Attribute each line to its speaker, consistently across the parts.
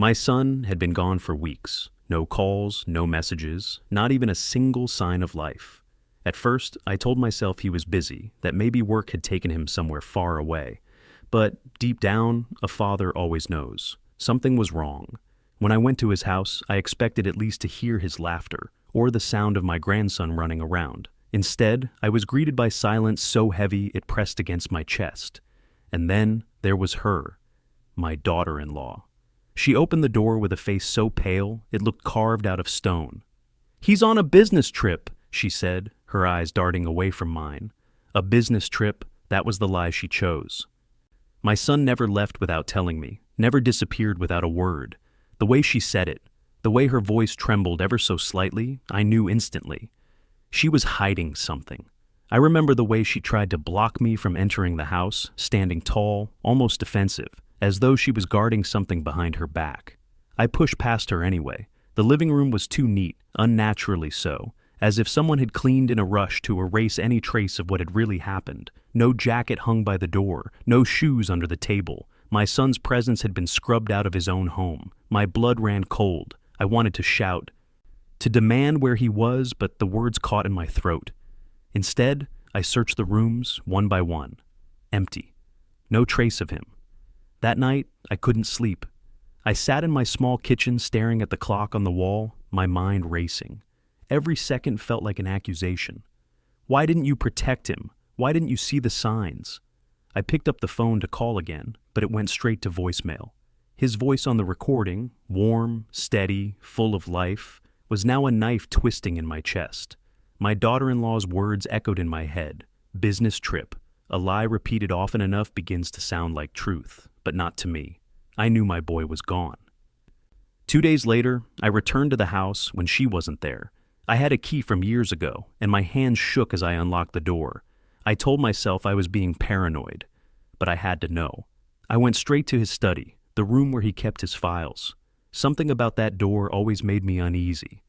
Speaker 1: My son had been gone for weeks. No calls, no messages, not even a single sign of life. At first, I told myself he was busy, that maybe work had taken him somewhere far away. But deep down, a father always knows. Something was wrong. When I went to his house, I expected at least to hear his laughter, or the sound of my grandson running around. Instead, I was greeted by silence so heavy it pressed against my chest. And then there was her, my daughter-in-law. She opened the door with a face so pale it looked carved out of stone. "He's on a business trip," she said, her eyes darting away from mine. A business trip, that was the lie she chose. My son never left without telling me, never disappeared without a word. The way she said it, the way her voice trembled ever so slightly, I knew instantly. She was hiding something. I remember the way she tried to block me from entering the house, standing tall, almost defensive, as though she was guarding something behind her back. I pushed past her anyway. The living room was too neat, unnaturally so, as if someone had cleaned in a rush to erase any trace of what had really happened. No jacket hung by the door, no shoes under the table. My son's presence had been scrubbed out of his own home. My blood ran cold. I wanted to shout, to demand where he was, but the words caught in my throat. Instead, I searched the rooms, one by one. Empty. No trace of him. That night, I couldn't sleep. I sat in my small kitchen staring at the clock on the wall, my mind racing. Every second felt like an accusation. Why didn't you protect him? Why didn't you see the signs? I picked up the phone to call again, but it went straight to voicemail. His voice on the recording, warm, steady, full of life, was now a knife twisting in my chest. My daughter-in-law's words echoed in my head. Business trip. A lie repeated often enough begins to sound like truth, but not to me. I knew my boy was gone. 2 days later, I returned to the house when she wasn't there. I had a key from years ago, and my hands shook as I unlocked the door. I told myself I was being paranoid, but I had to know. I went straight to his study, the room where he kept his files. Something about that door always made me uneasy.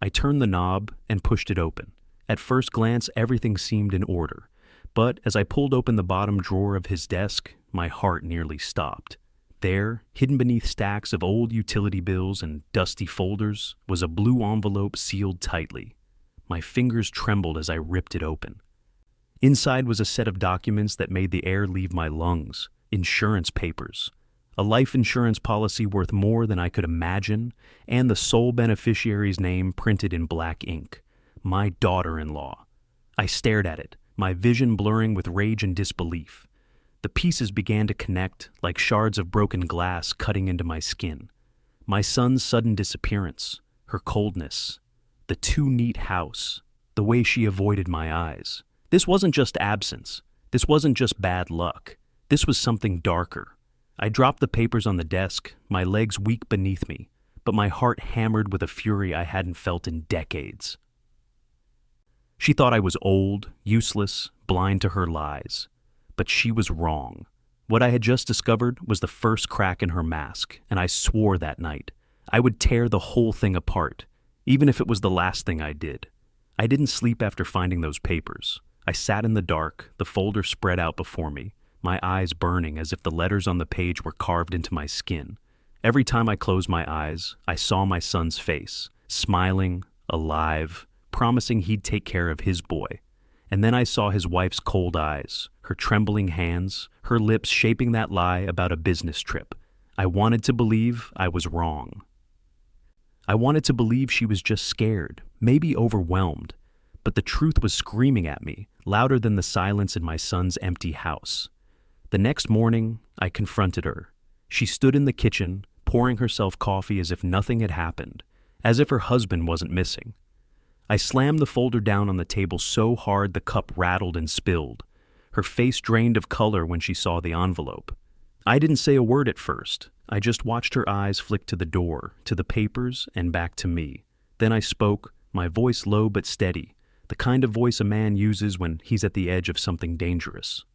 Speaker 1: I turned the knob and pushed it open. At first glance, everything seemed in order. But as I pulled open the bottom drawer of his desk, my heart nearly stopped. There, hidden beneath stacks of old utility bills and dusty folders, was a blue envelope sealed tightly. My fingers trembled as I ripped it open. Inside was a set of documents that made the air leave my lungs. Insurance papers. A life insurance policy worth more than I could imagine, and the sole beneficiary's name printed in black ink. My daughter-in-law. I stared at it, my vision blurring with rage and disbelief. The pieces began to connect, like shards of broken glass cutting into my skin. My son's sudden disappearance, her coldness, the too neat house, the way she avoided my eyes. This wasn't just absence. This wasn't just bad luck. This was something darker. I dropped the papers on the desk, my legs weak beneath me, but my heart hammered with a fury I hadn't felt in decades. She thought I was old, useless, blind to her lies. But she was wrong. What I had just discovered was the first crack in her mask, and I swore that night I would tear the whole thing apart, even if it was the last thing I did. I didn't sleep after finding those papers. I sat in the dark, the folder spread out before me, my eyes burning as if the letters on the page were carved into my skin. Every time I closed my eyes, I saw my son's face, smiling, alive, promising he'd take care of his boy. And then I saw his wife's cold eyes, her trembling hands, her lips shaping that lie about a business trip. I wanted to believe I was wrong. I wanted to believe she was just scared, maybe overwhelmed. But the truth was screaming at me, louder than the silence in my son's empty house. The next morning, I confronted her. She stood in the kitchen, pouring herself coffee as if nothing had happened, as if her husband wasn't missing. I slammed the folder down on the table so hard the cup rattled and spilled. Her face drained of color when she saw the envelope. I didn't say a word at first. I just watched her eyes flick to the door, to the papers, and back to me. Then I spoke, my voice low but steady, the kind of voice a man uses when he's at the edge of something dangerous.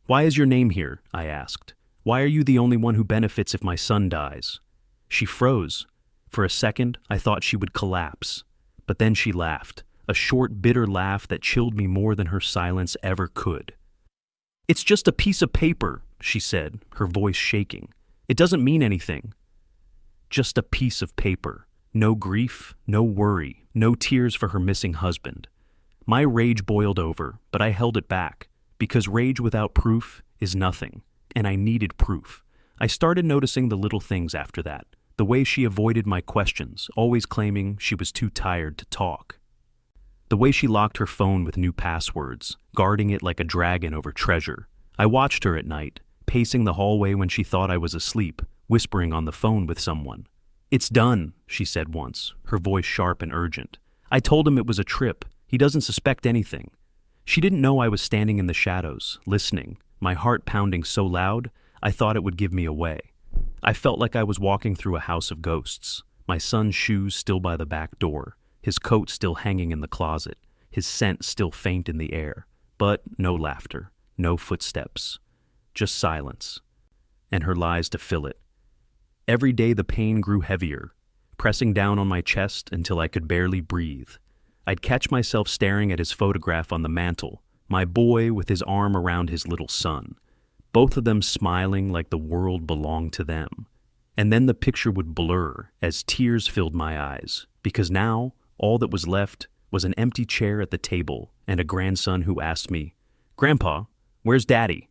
Speaker 1: "Why is your name here?" I asked. "Why are you the only one who benefits if my son dies?" She froze. For a second, I thought she would collapse. But then she laughed, a short, bitter laugh that chilled me more than her silence ever could. "It's just a piece of paper," she said, her voice shaking. "It doesn't mean anything." Just a piece of paper. No grief, no worry, no tears for her missing husband. My rage boiled over, but I held it back, because rage without proof is nothing, and I needed proof. I started noticing the little things after that, the way she avoided my questions, always claiming she was too tired to talk. The way she locked her phone with new passwords, guarding it like a dragon over treasure. I watched her at night, pacing the hallway when she thought I was asleep, whispering on the phone with someone. "It's done," she said once, her voice sharp and urgent. "I told him it was a trip. He doesn't suspect anything." She didn't know I was standing in the shadows, listening, my heart pounding so loud I thought it would give me away. I felt like I was walking through a house of ghosts, my son's shoes still by the back door, his coat still hanging in the closet, his scent still faint in the air, but no laughter, no footsteps, just silence, and her lies to fill it. Every day the pain grew heavier, pressing down on my chest until I could barely breathe. I'd catch myself staring at his photograph on the mantel, my boy with his arm around his little son, both of them smiling like the world belonged to them. And then the picture would blur as tears filled my eyes, because now all that was left was an empty chair at the table and a grandson who asked me, "Grandpa, where's Daddy?"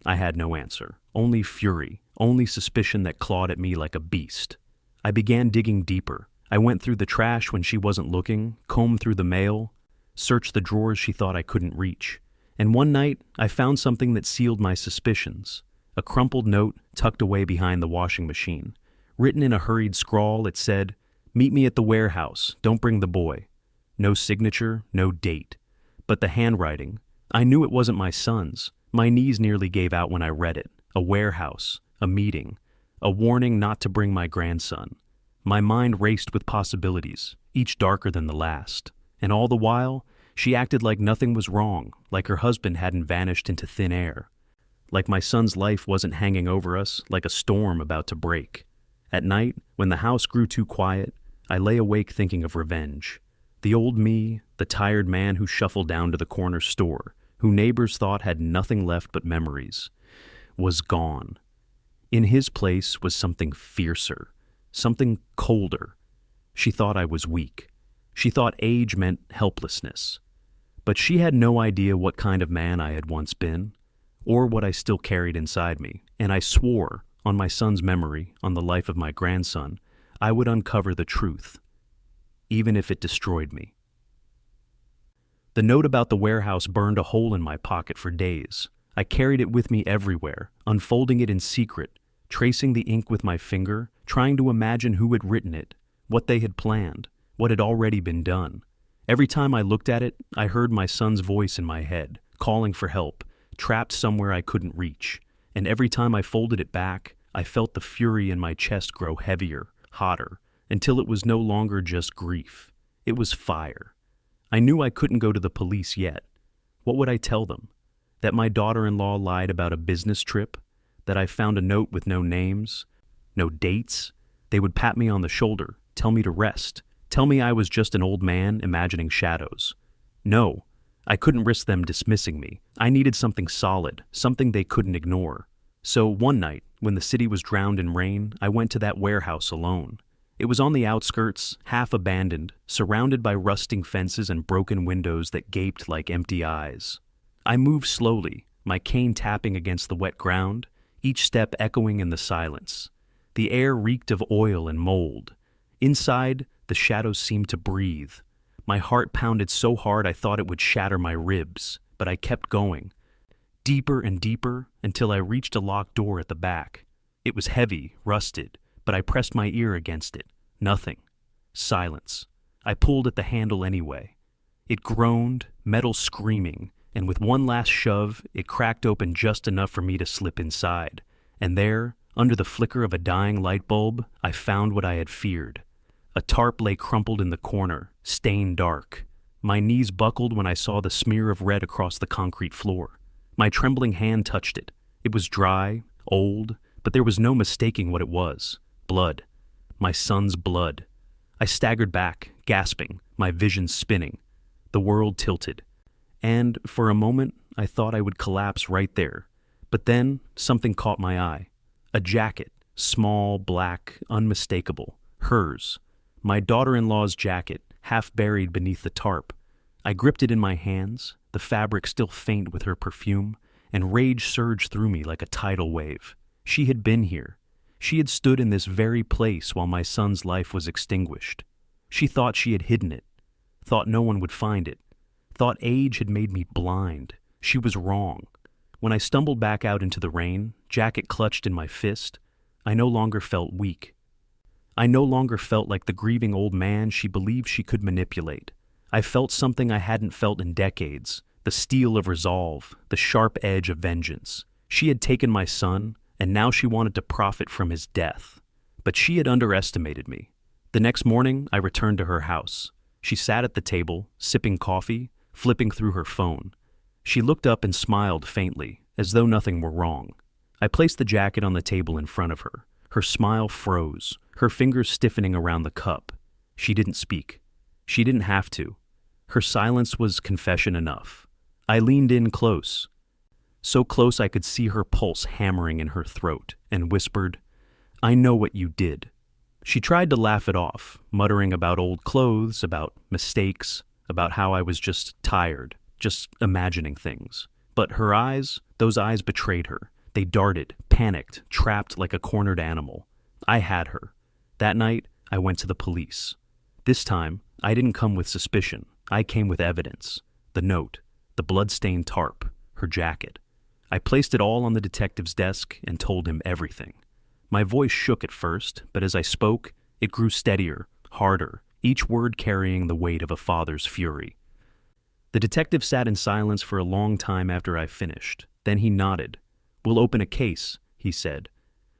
Speaker 1: I had no answer, only fury, only suspicion that clawed at me like a beast. I began digging deeper. I went through the trash when she wasn't looking, combed through the mail, searched the drawers she thought I couldn't reach. And one night, I found something that sealed my suspicions. A crumpled note tucked away behind the washing machine. Written in a hurried scrawl, it said, "Meet me at the warehouse, don't bring the boy." No signature, no date. But the handwriting, I knew it wasn't my son's. My knees nearly gave out when I read it. A warehouse, a meeting, a warning not to bring my grandson. My mind raced with possibilities, each darker than the last. And all the while, she acted like nothing was wrong, like her husband hadn't vanished into thin air, like my son's life wasn't hanging over us like a storm about to break. At night, when the house grew too quiet, I lay awake thinking of revenge. The old me, the tired man who shuffled down to the corner store, who neighbors thought had nothing left but memories, was gone. In his place was something fiercer, something colder. She thought I was weak. She thought age meant helplessness. But she had no idea what kind of man I had once been, or what I still carried inside me, and I swore, on my son's memory, on the life of my grandson, I would uncover the truth, even if it destroyed me. The note about the warehouse burned a hole in my pocket for days. I carried it with me everywhere, unfolding it in secret, tracing the ink with my finger, trying to imagine who had written it, what they had planned, what had already been done. Every time I looked at it, I heard my son's voice in my head, calling for help, trapped somewhere I couldn't reach. And every time I folded it back, I felt the fury in my chest grow heavier, hotter, until it was no longer just grief. It was fire. I knew I couldn't go to the police yet. What would I tell them? That my daughter-in-law lied about a business trip? That I found a note with no names? No dates? They would pat me on the shoulder, tell me to rest, tell me I was just an old man imagining shadows. No, I couldn't risk them dismissing me. I needed something solid, something they couldn't ignore. So one night, when the city was drowned in rain, I went to that warehouse alone. It was on the outskirts, half abandoned, surrounded by rusting fences and broken windows that gaped like empty eyes. I moved slowly, my cane tapping against the wet ground, each step echoing in the silence. The air reeked of oil and mold. Inside, the shadows seemed to breathe. My heart pounded so hard I thought it would shatter my ribs, but I kept going, deeper and deeper, until I reached a locked door at the back. It was heavy, rusted, but I pressed my ear against it. Nothing. Silence. I pulled at the handle anyway. It groaned, metal screaming, and with one last shove, it cracked open just enough for me to slip inside. And there, under the flicker of a dying light bulb, I found what I had feared. A tarp lay crumpled in the corner, stained dark. My knees buckled when I saw the smear of red across the concrete floor. My trembling hand touched it. It was dry, old, but there was no mistaking what it was. Blood. My son's blood. I staggered back, gasping, my vision spinning. The world tilted. And, for a moment, I thought I would collapse right there. But then, something caught my eye. A jacket, small, black, unmistakable, hers. My daughter-in-law's jacket, half buried beneath the tarp. I gripped it in my hands, the fabric still faint with her perfume, and rage surged through me like a tidal wave. She had been here. She had stood in this very place while my son's life was extinguished. She thought she had hidden it, thought no one would find it, thought age had made me blind. She was wrong. When I stumbled back out into the rain, jacket clutched in my fist, I no longer felt weak. I no longer felt like the grieving old man she believed she could manipulate. I felt something I hadn't felt in decades, the steel of resolve, the sharp edge of vengeance. She had taken my son, and now she wanted to profit from his death. But she had underestimated me. The next morning, I returned to her house. She sat at the table, sipping coffee, flipping through her phone. She looked up and smiled faintly, as though nothing were wrong. I placed the jacket on the table in front of her. Her smile froze, her fingers stiffening around the cup. She didn't speak. She didn't have to. Her silence was confession enough. I leaned in close, so close I could see her pulse hammering in her throat, and whispered, "I know what you did." She tried to laugh it off, muttering about old clothes, about mistakes, about how I was just tired, just imagining things. But her eyes, those eyes betrayed her. They darted, panicked, trapped like a cornered animal. I had her. That night, I went to the police. This time, I didn't come with suspicion. I came with evidence. The note, the blood-stained tarp, her jacket. I placed it all on the detective's desk and told him everything. My voice shook at first, but as I spoke, it grew steadier, harder, each word carrying the weight of a father's fury. The detective sat in silence for a long time after I finished. Then he nodded. "We'll open a case," he said.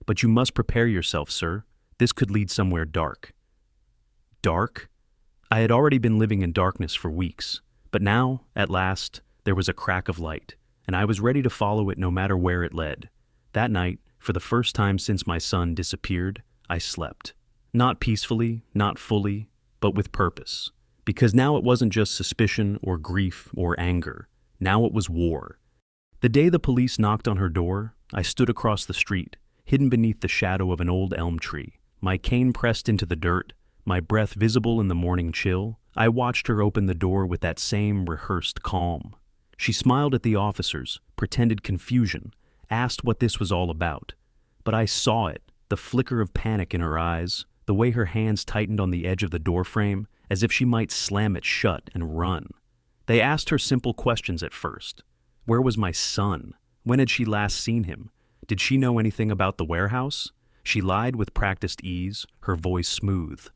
Speaker 1: "But you must prepare yourself, sir. This could lead somewhere dark." Dark? I had already been living in darkness for weeks, but now, at last, there was a crack of light, and I was ready to follow it no matter where it led. That night, for the first time since my son disappeared, I slept. Not peacefully, not fully, but with purpose. Because now it wasn't just suspicion or grief or anger. Now it was war. The day the police knocked on her door, I stood across the street, hidden beneath the shadow of an old elm tree, my cane pressed into the dirt, my breath visible in the morning chill. I watched her open the door with that same rehearsed calm. She smiled at the officers, pretended confusion, asked what this was all about. But I saw it, the flicker of panic in her eyes, the way her hands tightened on the edge of the doorframe, as if she might slam it shut and run. They asked her simple questions at first. Where was my son? When had she last seen him? Did she know anything about the warehouse? She lied with practiced ease, her voice smooth,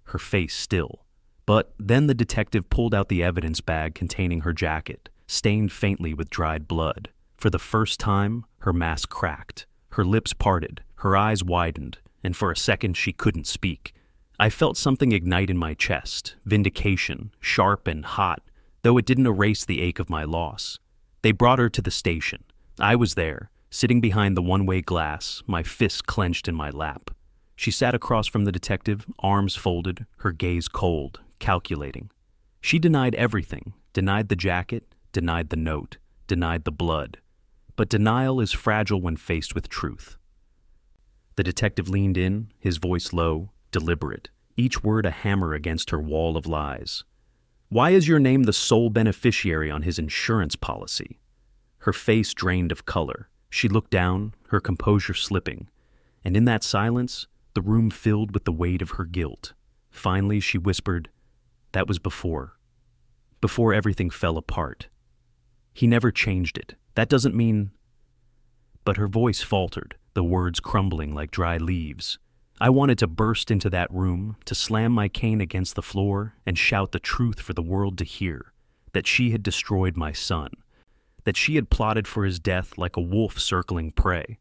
Speaker 1: her face still. But then the detective pulled out the evidence bag containing her jacket, stained faintly with dried blood. For the first time, her mask cracked. Her lips parted, her eyes widened, and for a second she couldn't speak. I felt something ignite in my chest, vindication, sharp and hot, though it didn't erase the ache of my loss. They brought her to the station. I was there, sitting behind the one-way glass, my fists clenched in my lap. She sat across from the detective, arms folded, her gaze cold, calculating. She denied everything, denied the jacket, denied the note, denied the blood. But denial is fragile when faced with truth. The detective leaned in, his voice low, deliberate, each word a hammer against her wall of lies. "Why is your name the sole beneficiary on his insurance policy?" Her face drained of color. She looked down, her composure slipping, and in that silence, the room filled with the weight of her guilt. Finally, she whispered, "That was before everything fell apart. He never changed it. That doesn't mean—" But her voice faltered, the words crumbling like dry leaves. I wanted to burst into that room, to slam my cane against the floor and shout the truth for the world to hear, that she had destroyed my son, that she had plotted for his death like a wolf circling prey.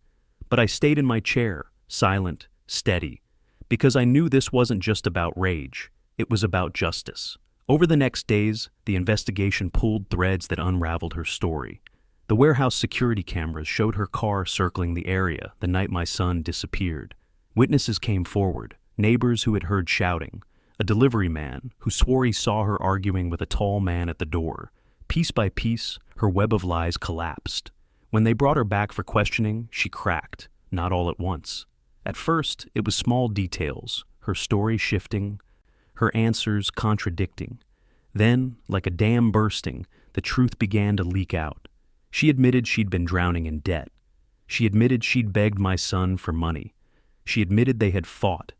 Speaker 1: But I stayed in my chair, silent, steady, because I knew this wasn't just about rage, it was about justice. Over the next days, the investigation pulled threads that unraveled her story. The warehouse security cameras showed her car circling the area the night my son disappeared. Witnesses came forward, neighbors who had heard shouting, a delivery man who swore he saw her arguing with a tall man at the door. Piece by piece, her web of lies collapsed. When they brought her back for questioning, she cracked, not all at once. At first, it was small details, her story shifting, her answers contradicting. Then, like a dam bursting, the truth began to leak out. She admitted she'd been drowning in debt. She admitted she'd begged my son for money. She admitted they had fought.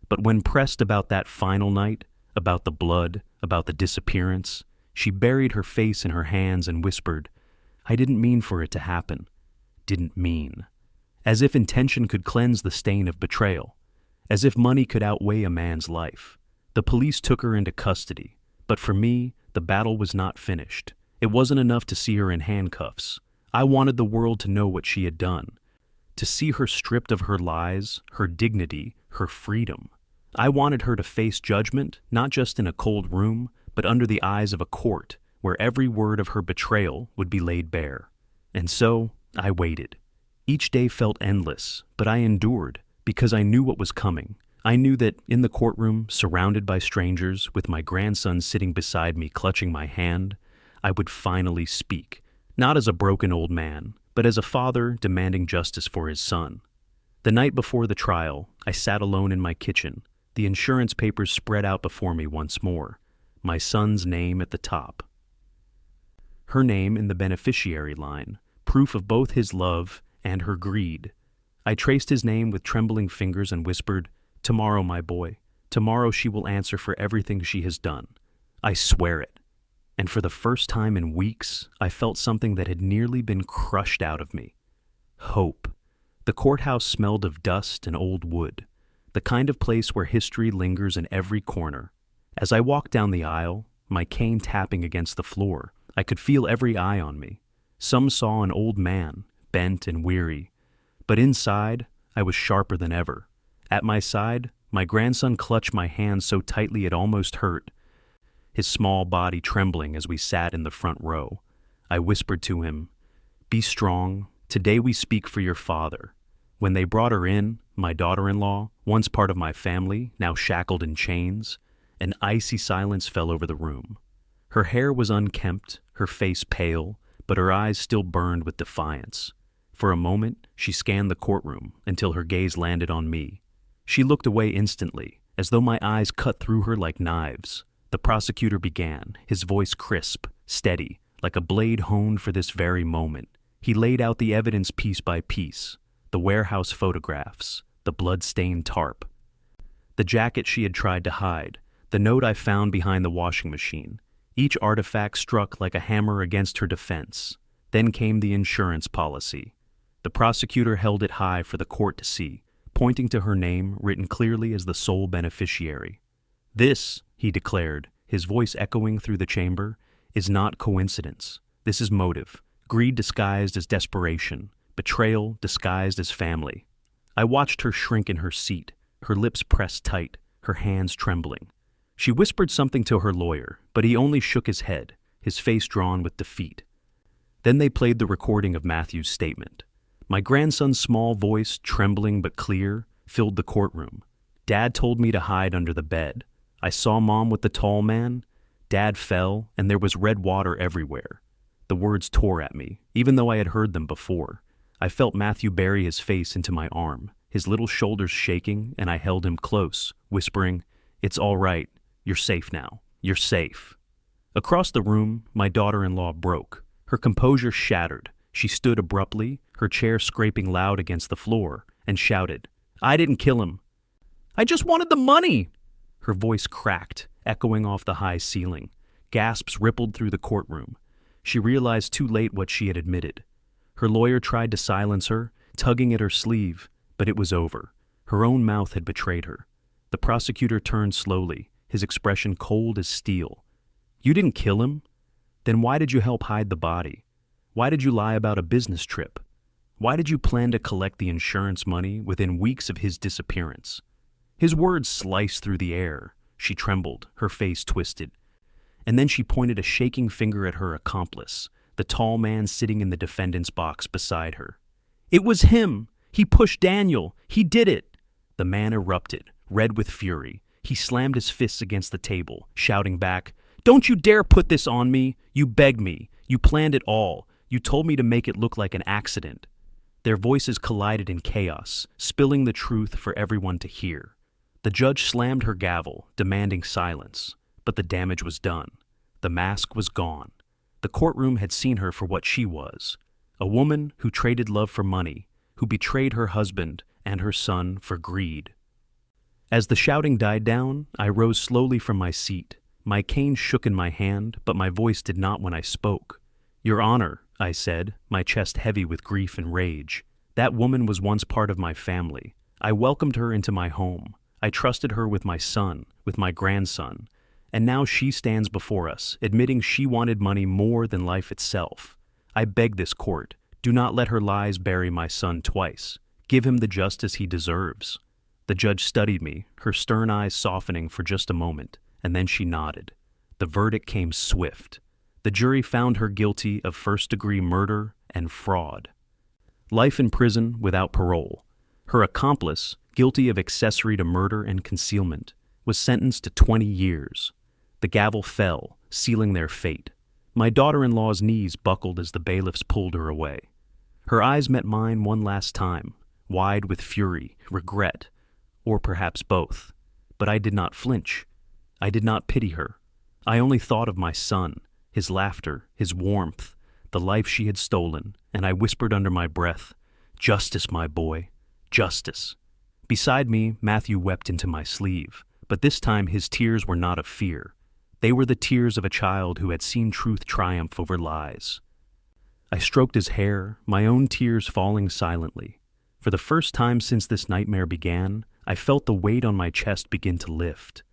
Speaker 1: But when pressed about that final night, about the blood, about the disappearance, she buried her face in her hands and whispered, "I didn't mean for it to happen. Didn't mean." As if intention could cleanse the stain of betrayal. As if money could outweigh a man's life. The police took her into custody. But for me, the battle was not finished. It wasn't enough to see her in handcuffs. I wanted the world to know what she had done. To see her stripped of her lies, her dignity, her freedom. I wanted her to face judgment, not just in a cold room, but under the eyes of a court, where every word of her betrayal would be laid bare. And so, I waited. Each day felt endless, but I endured, because I knew what was coming. I knew that, in the courtroom, surrounded by strangers, with my grandson sitting beside me clutching my hand, I would finally speak, not as a broken old man, but as a father demanding justice for his son. The night before the trial, I sat alone in my kitchen, the insurance papers spread out before me once more, my son's name at the top. Her name in the beneficiary line, proof of both his love and her greed. I traced his name with trembling fingers and whispered, "Tomorrow, my boy, tomorrow she will answer for everything she has done. I swear it." And for the first time in weeks, I felt something that had nearly been crushed out of me. Hope. The courthouse smelled of dust and old wood, the kind of place where history lingers in every corner. As I walked down the aisle, my cane tapping against the floor, I could feel every eye on me. Some saw an old man, bent and weary, but inside, I was sharper than ever. At my side, my grandson clutched my hand so tightly it almost hurt, his small body trembling as we sat in the front row. I whispered to him, "Be strong. Today we speak for your father." When they brought her in, my daughter-in-law, once part of my family, now shackled in chains, an icy silence fell over the room. Her hair was unkempt, her face pale, but her eyes still burned with defiance. For a moment, she scanned the courtroom until her gaze landed on me. She looked away instantly, as though my eyes cut through her like knives. The prosecutor began, his voice crisp, steady, like a blade honed for this very moment. He laid out the evidence piece by piece, the warehouse photographs, the blood-stained tarp, the jacket she had tried to hide, the note I found behind the washing machine. Each artifact struck like a hammer against her defense. Then came the insurance policy. The prosecutor held it high for the court to see, pointing to her name written clearly as the sole beneficiary. "This," he declared, his voice echoing through the chamber, "is not coincidence. This is motive, greed disguised as desperation, betrayal disguised as family." I watched her shrink in her seat, her lips pressed tight, her hands trembling. She whispered something to her lawyer, but he only shook his head, his face drawn with defeat. Then they played the recording of Matthew's statement. My grandson's small voice, trembling but clear, filled the courtroom. "Dad told me to hide under the bed. I saw Mom with the tall man. Dad fell, and there was red water everywhere." The words tore at me, even though I had heard them before. I felt Matthew bury his face into my arm, his little shoulders shaking, and I held him close, whispering, "It's all right. You're safe now. You're safe." Across the room, my daughter-in-law broke. Her composure shattered. She stood abruptly, her chair scraping loud against the floor, and shouted, "I didn't kill him. I just wanted the money." Her voice cracked, echoing off the high ceiling. Gasps rippled through the courtroom. She realized too late what she had admitted. Her lawyer tried to silence her, tugging at her sleeve, but it was over. Her own mouth had betrayed her. The prosecutor turned slowly, his expression cold as steel. "You didn't kill him? Then why did you help hide the body? Why did you lie about a business trip? Why did you plan to collect the insurance money within weeks of his disappearance?" His words sliced through the air. She trembled, her face twisted. And then she pointed a shaking finger at her accomplice, the tall man sitting in the defendant's box beside her. "It was him! He pushed Daniel! He did it!" The man erupted, red with fury. He slammed his fists against the table, shouting back, "Don't you dare put this on me! You begged me. You planned it all. You told me to make it look like an accident." Their voices collided in chaos, spilling the truth for everyone to hear. The judge slammed her gavel, demanding silence, but the damage was done. The mask was gone. The courtroom had seen her for what she was, a woman who traded love for money, who betrayed her husband and her son for greed. As the shouting died down, I rose slowly from my seat. My cane shook in my hand, but my voice did not when I spoke. "Your Honor," I said, my chest heavy with grief and rage. "That woman was once part of my family. I welcomed her into my home. I trusted her with my son, with my grandson. And now she stands before us, admitting she wanted money more than life itself. I beg this court, do not let her lies bury my son twice. Give him the justice he deserves." The judge studied me, her stern eyes softening for just a moment, and then she nodded. The verdict came swift. The jury found her guilty of first-degree murder and fraud. Life in prison without parole. Her accomplice, guilty of accessory to murder and concealment, was sentenced to 20 years. The gavel fell, sealing their fate. My daughter-in-law's knees buckled as the bailiffs pulled her away. Her eyes met mine one last time, wide with fury, regret, or perhaps both. But I did not flinch. I did not pity her. I only thought of my son, his laughter, his warmth, the life she had stolen, and I whispered under my breath, "Justice, my boy, justice." Beside me, Matthew wept into my sleeve, but this time his tears were not of fear. They were the tears of a child who had seen truth triumph over lies. I stroked his hair, my own tears falling silently. For the first time since this nightmare began, I felt the weight on my chest begin to lift.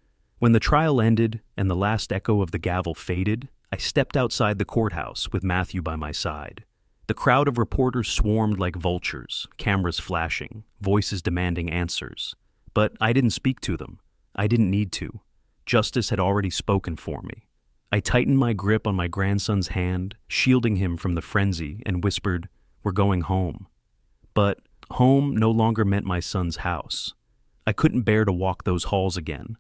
Speaker 1: When the trial ended and the last echo of the gavel faded, I stepped outside the courthouse with Matthew by my side. The crowd of reporters swarmed like vultures, cameras flashing, voices demanding answers. But I didn't speak to them. I didn't need to. Justice had already spoken for me. I tightened my grip on my grandson's hand, shielding him from the frenzy, and whispered, "We're going home." But home no longer meant my son's house. I couldn't bear to walk those halls again,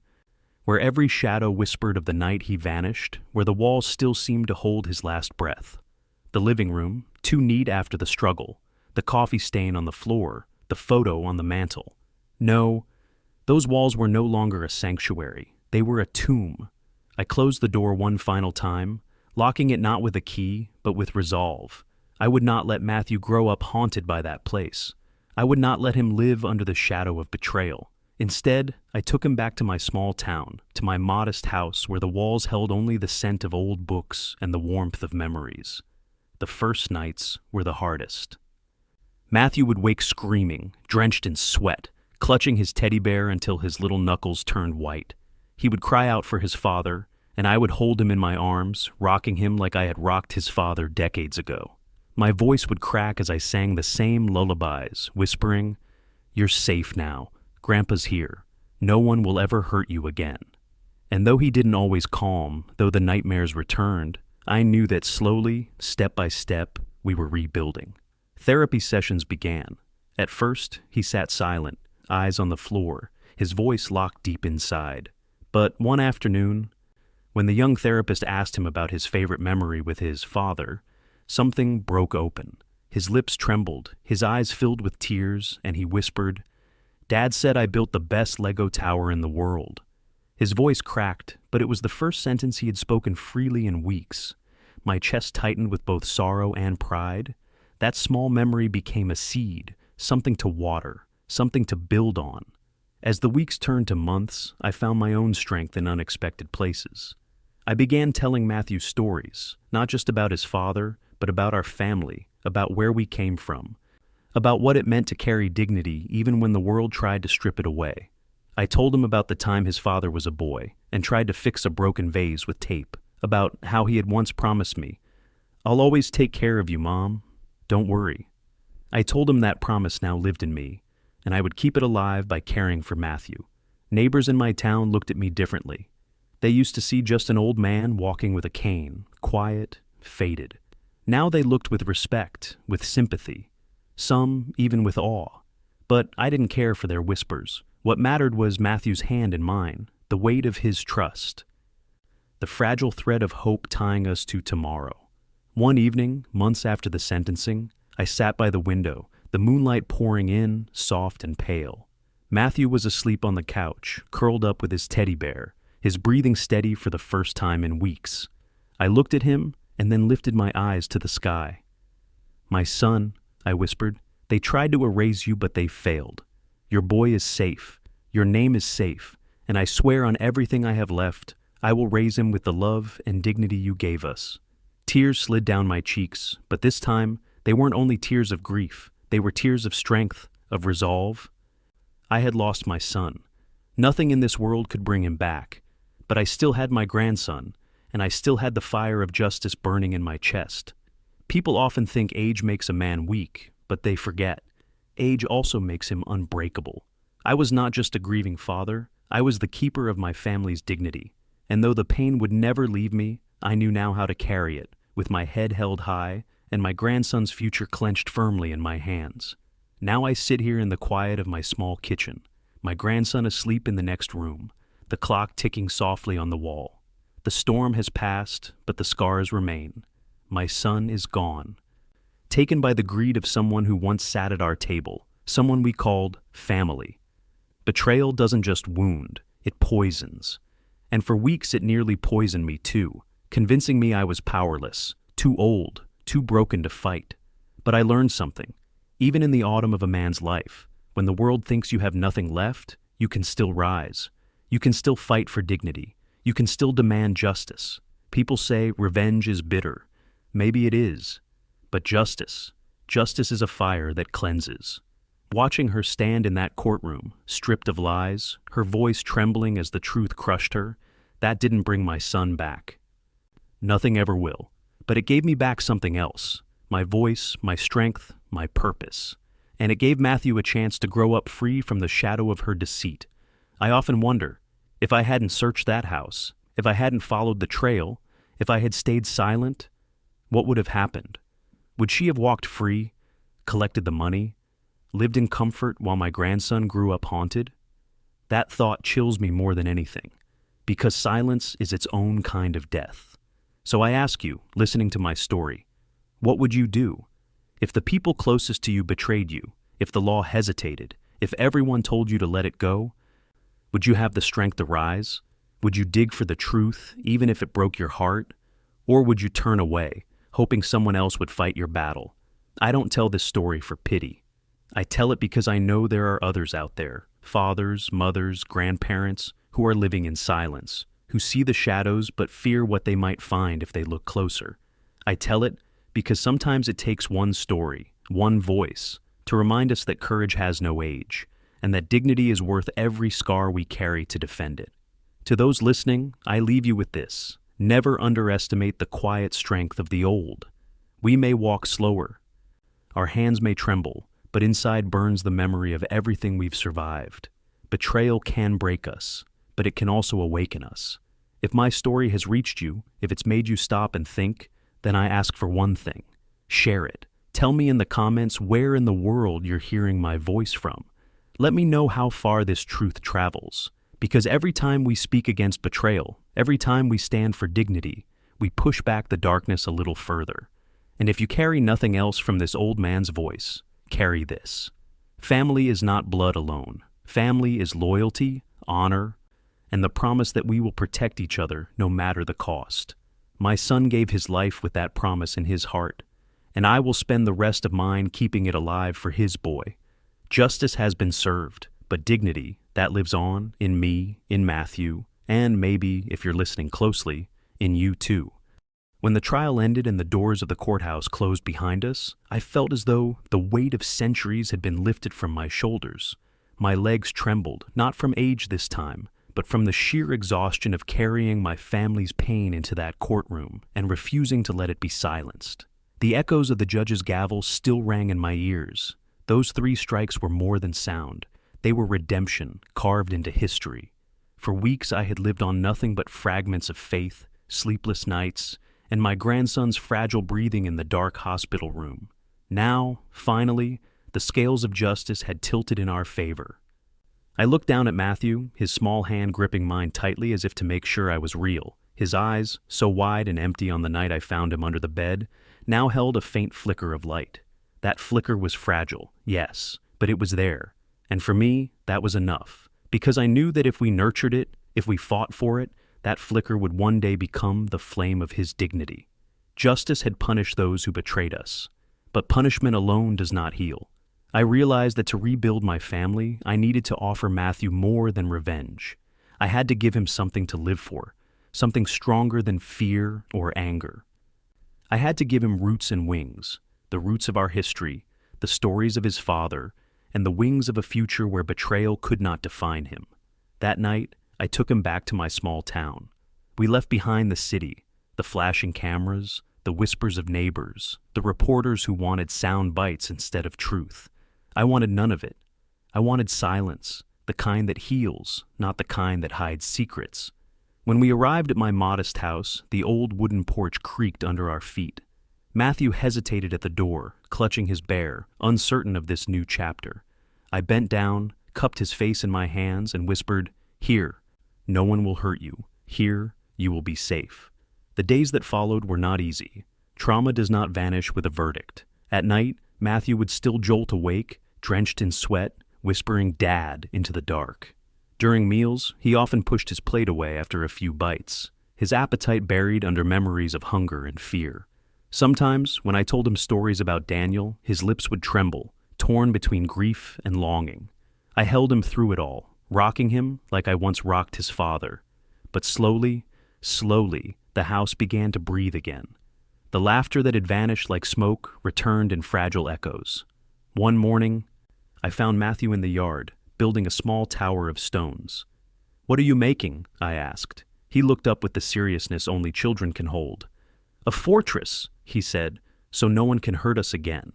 Speaker 1: where every shadow whispered of the night he vanished, where the walls still seemed to hold his last breath. The living room, too neat after the struggle, the coffee stain on the floor, the photo on the mantel. No, those walls were no longer a sanctuary. They were a tomb. I closed the door one final time, locking it not with a key, but with resolve. I would not let Matthew grow up haunted by that place. I would not let him live under the shadow of betrayal. Instead, I took him back to my small town, to my modest house where the walls held only the scent of old books and the warmth of memories. The first nights were the hardest. Matthew would wake screaming, drenched in sweat, clutching his teddy bear until his little knuckles turned white. He would cry out for his father, and I would hold him in my arms, rocking him like I had rocked his father decades ago. My voice would crack as I sang the same lullabies, whispering, "You're safe now. Grandpa's here. No one will ever hurt you again." And though he didn't always calm, though the nightmares returned, I knew that slowly, step by step, we were rebuilding. Therapy sessions began. At first, he sat silent, eyes on the floor, his voice locked deep inside. But one afternoon, when the young therapist asked him about his favorite memory with his father, something broke open. His lips trembled, his eyes filled with tears, and he whispered, "Dad said I built the best Lego tower in the world." His voice cracked, but it was the first sentence he had spoken freely in weeks. My chest tightened with both sorrow and pride. That small memory became a seed, something to water, something to build on. As the weeks turned to months, I found my own strength in unexpected places. I began telling Matthew stories, not just about his father, but about our family, about where we came from, about what it meant to carry dignity even when the world tried to strip it away. I told him about the time his father was a boy and tried to fix a broken vase with tape, about how he had once promised me, "I'll always take care of you, Mom. Don't worry." I told him that promise now lived in me, and I would keep it alive by caring for Matthew. Neighbors in my town looked at me differently. They used to see just an old man walking with a cane, quiet, faded. Now they looked with respect, with sympathy, some even with awe. But I didn't care for their whispers. What mattered was Matthew's hand in mine, the weight of his trust, the fragile thread of hope tying us to tomorrow. One evening, months after the sentencing, I sat by the window, the moonlight pouring in, soft and pale. Matthew was asleep on the couch, curled up with his teddy bear, his breathing steady for the first time in weeks. I looked at him and then lifted my eyes to the sky. "My son," I whispered, "they tried to erase you, but they failed. Your boy is safe. Your name is safe, and I swear on everything I have left, I will raise him with the love and dignity you gave us." Tears slid down my cheeks, but this time they weren't only tears of grief, they were tears of strength, of resolve. I had lost my son. Nothing in this world could bring him back, but I still had my grandson, and I still had the fire of justice burning in my chest. People often think age makes a man weak, but they forget. Age also makes him unbreakable. I was not just a grieving father, I was the keeper of my family's dignity. And though the pain would never leave me, I knew now how to carry it, with my head held high and my grandson's future clenched firmly in my hands. Now I sit here in the quiet of my small kitchen, my grandson asleep in the next room, the clock ticking softly on the wall. The storm has passed, but the scars remain. My son is gone, taken by the greed of someone who once sat at our table, someone we called family. Betrayal doesn't just wound, it poisons. And for weeks it nearly poisoned me too, convincing me I was powerless, too old, too broken to fight. But I learned something. Even in the autumn of a man's life, when the world thinks you have nothing left, you can still rise. You can still fight for dignity. You can still demand justice. People say revenge is bitter. Maybe it is. But justice is a fire that cleanses. Watching her stand in that courtroom, stripped of lies, her voice trembling as the truth crushed her, that didn't bring my son back. Nothing ever will. But it gave me back something else. My voice, my strength, my purpose. And it gave Matthew a chance to grow up free from the shadow of her deceit. I often wonder, if I hadn't searched that house, if I hadn't followed the trail, if I had stayed silent, what would have happened? Would she have walked free, collected the money, lived in comfort while my grandson grew up haunted? That thought chills me more than anything, because silence is its own kind of death. So I ask you, listening to my story, what would you do? If the people closest to you betrayed you, if the law hesitated, if everyone told you to let it go, would you have the strength to rise? Would you dig for the truth, even if it broke your heart? Or would you turn away, hoping someone else would fight your battle? I don't tell this story for pity. I tell it because I know there are others out there, fathers, mothers, grandparents, who are living in silence, who see the shadows but fear what they might find if they look closer. I tell it because sometimes it takes one story, one voice, to remind us that courage has no age, and that dignity is worth every scar we carry to defend it. To those listening, I leave you with this: never underestimate the quiet strength of the old. We may walk slower, our hands may tremble, but inside burns the memory of everything we've survived. Betrayal can break us, but it can also awaken us. If my story has reached you, if it's made you stop and think, then I ask for one thing: share it. Tell me in the comments where in the world you're hearing my voice from. Let me know how far this truth travels, because every time we speak against betrayal, every time we stand for dignity, we push back the darkness a little further. And if you carry nothing else from this old man's voice, carry this: family is not blood alone. Family is loyalty, honor, and the promise that we will protect each other no matter the cost. My son gave his life with that promise in his heart, and I will spend the rest of mine keeping it alive for his boy. Justice has been served, but dignity, that lives on in me, in Matthew, and maybe, if you're listening closely, in you too. When the trial ended and the doors of the courthouse closed behind us, I felt as though the weight of centuries had been lifted from my shoulders. My legs trembled, not from age this time, but from the sheer exhaustion of carrying my family's pain into that courtroom and refusing to let it be silenced. The echoes of the judge's gavel still rang in my ears. Those 3 strikes were more than sound. They were redemption, carved into history. For weeks I had lived on nothing but fragments of faith, sleepless nights, and my grandson's fragile breathing in the dark hospital room. Now, finally, the scales of justice had tilted in our favor. I looked down at Matthew, his small hand gripping mine tightly as if to make sure I was real. His eyes, so wide and empty on the night I found him under the bed, now held a faint flicker of light. That flicker was fragile, yes, but it was there. And for me, that was enough. Because I knew that if we nurtured it, if we fought for it, that flicker would one day become the flame of his dignity. Justice had punished those who betrayed us. But punishment alone does not heal. I realized that to rebuild my family, I needed to offer Matthew more than revenge. I had to give him something to live for, something stronger than fear or anger. I had to give him roots and wings, the roots of our history, the stories of his father, and the wings of a future where betrayal could not define him. That night, I took him back to my small town. We left behind the city, the flashing cameras, the whispers of neighbors, the reporters who wanted sound bites instead of truth. I wanted none of it. I wanted silence, the kind that heals, not the kind that hides secrets. When we arrived at my modest house, the old wooden porch creaked under our feet. Matthew hesitated at the door, clutching his bear, uncertain of this new chapter. I bent down, cupped his face in my hands, and whispered, "Here, no one will hurt you. Here, you will be safe." The days that followed were not easy. Trauma does not vanish with a verdict. At night, Matthew would still jolt awake, drenched in sweat, whispering "Dad" into the dark. During meals, he often pushed his plate away after a few bites, his appetite buried under memories of hunger and fear. Sometimes, when I told him stories about Daniel, his lips would tremble, torn between grief and longing. I held him through it all, rocking him like I once rocked his father. But slowly, the house began to breathe again. The laughter that had vanished like smoke returned in fragile echoes. One morning, I found Matthew in the yard, building a small tower of stones. "What are you making?" I asked. He looked up with the seriousness only children can hold. "A fortress," he said, "so no one can hurt us again."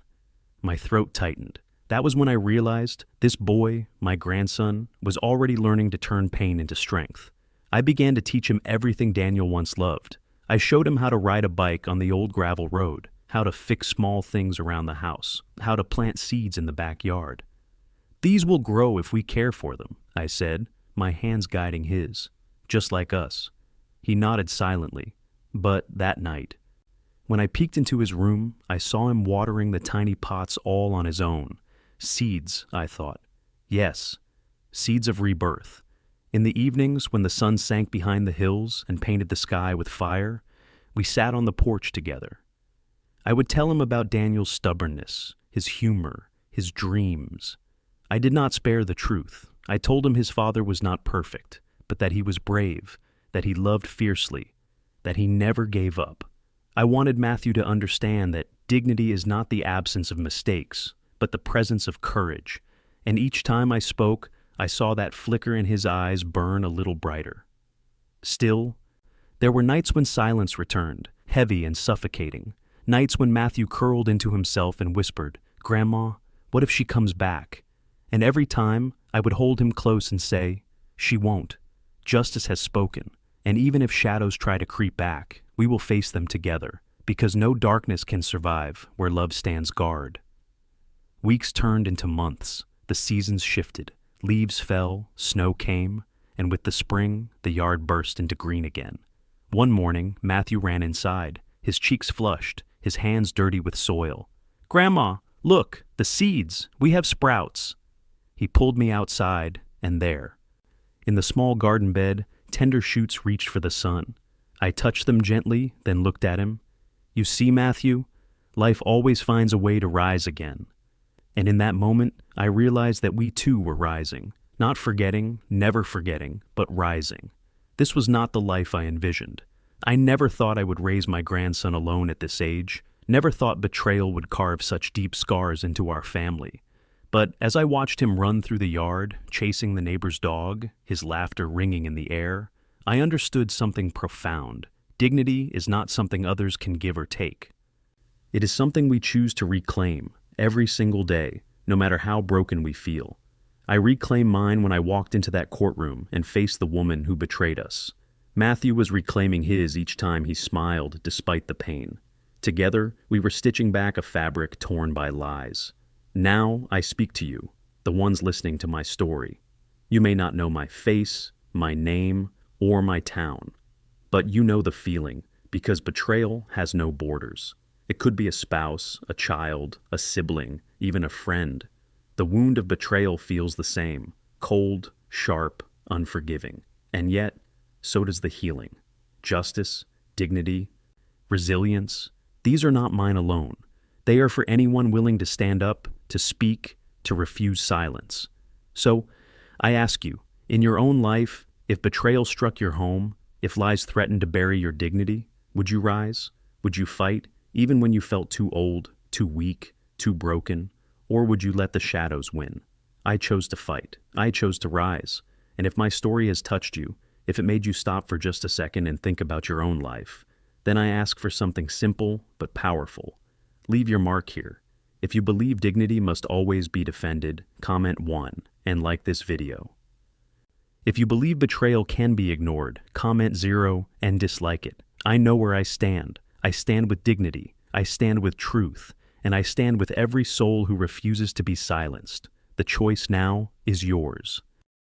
Speaker 1: My throat tightened. That was when I realized this boy, my grandson, was already learning to turn pain into strength. I began to teach him everything Daniel once loved. I showed him how to ride a bike on the old gravel road, how to fix small things around the house, how to plant seeds in the backyard. "These will grow if we care for them," I said, my hands guiding his, just like us. He nodded silently. But that night, when I peeked into his room, I saw him watering the tiny pots all on his own. Seeds, I thought. Yes, seeds of rebirth. In the evenings, when the sun sank behind the hills and painted the sky with fire, we sat on the porch together. I would tell him about Daniel's stubbornness, his humor, his dreams. I did not spare the truth. I told him his father was not perfect, but that he was brave, that he loved fiercely, that he never gave up. I wanted Matthew to understand that dignity is not the absence of mistakes, but the presence of courage. And each time I spoke, I saw that flicker in his eyes burn a little brighter. Still, there were nights when silence returned, heavy and suffocating. Nights when Matthew curled into himself and whispered, "Grandma, what if she comes back?" And every time, I would hold him close and say, "She won't. Justice has spoken. And even if shadows try to creep back, we will face them together, because no darkness can survive where love stands guard." Weeks turned into months. The seasons shifted. Leaves fell, snow came, and with the spring, the yard burst into green again. One morning, Matthew ran inside, his cheeks flushed, his hands dirty with soil. "Grandma, look, the seeds, we have sprouts." He pulled me outside, and there, in the small garden bed, tender shoots reached for the sun. I touched them gently, then looked at him. "You see, Matthew, life always finds a way to rise again." And in that moment, I realized that we too were rising, not forgetting, never forgetting, but rising. This was not the life I envisioned. I never thought I would raise my grandson alone at this age, never thought betrayal would carve such deep scars into our family. But as I watched him run through the yard, chasing the neighbor's dog, his laughter ringing in the air, I understood something profound. Dignity is not something others can give or take. It is something we choose to reclaim every single day, no matter how broken we feel. I reclaimed mine when I walked into that courtroom and faced the woman who betrayed us. Matthew was reclaiming his each time he smiled despite the pain. Together, we were stitching back a fabric torn by lies. Now I speak to you, the ones listening to my story. You may not know my face, my name, or my town, but you know the feeling, because betrayal has no borders. It could be a spouse, a child, a sibling, even a friend. The wound of betrayal feels the same, cold, sharp, unforgiving. And yet, so does the healing. Justice, dignity, resilience, these are not mine alone. They are for anyone willing to stand up, to speak, to refuse silence. So, I ask you, in your own life, if betrayal struck your home, if lies threatened to bury your dignity, would you rise? Would you fight, even when you felt too old, too weak, too broken? Or would you let the shadows win? I chose to fight. I chose to rise. And if my story has touched you, if it made you stop for just a second and think about your own life, then I ask for something simple but powerful. Leave your mark here. If you believe dignity must always be defended, comment 1 and like this video. If you believe betrayal can be ignored, comment 0 and dislike it. I know where I stand. I stand with dignity. I stand with truth. And I stand with every soul who refuses to be silenced. The choice now is yours.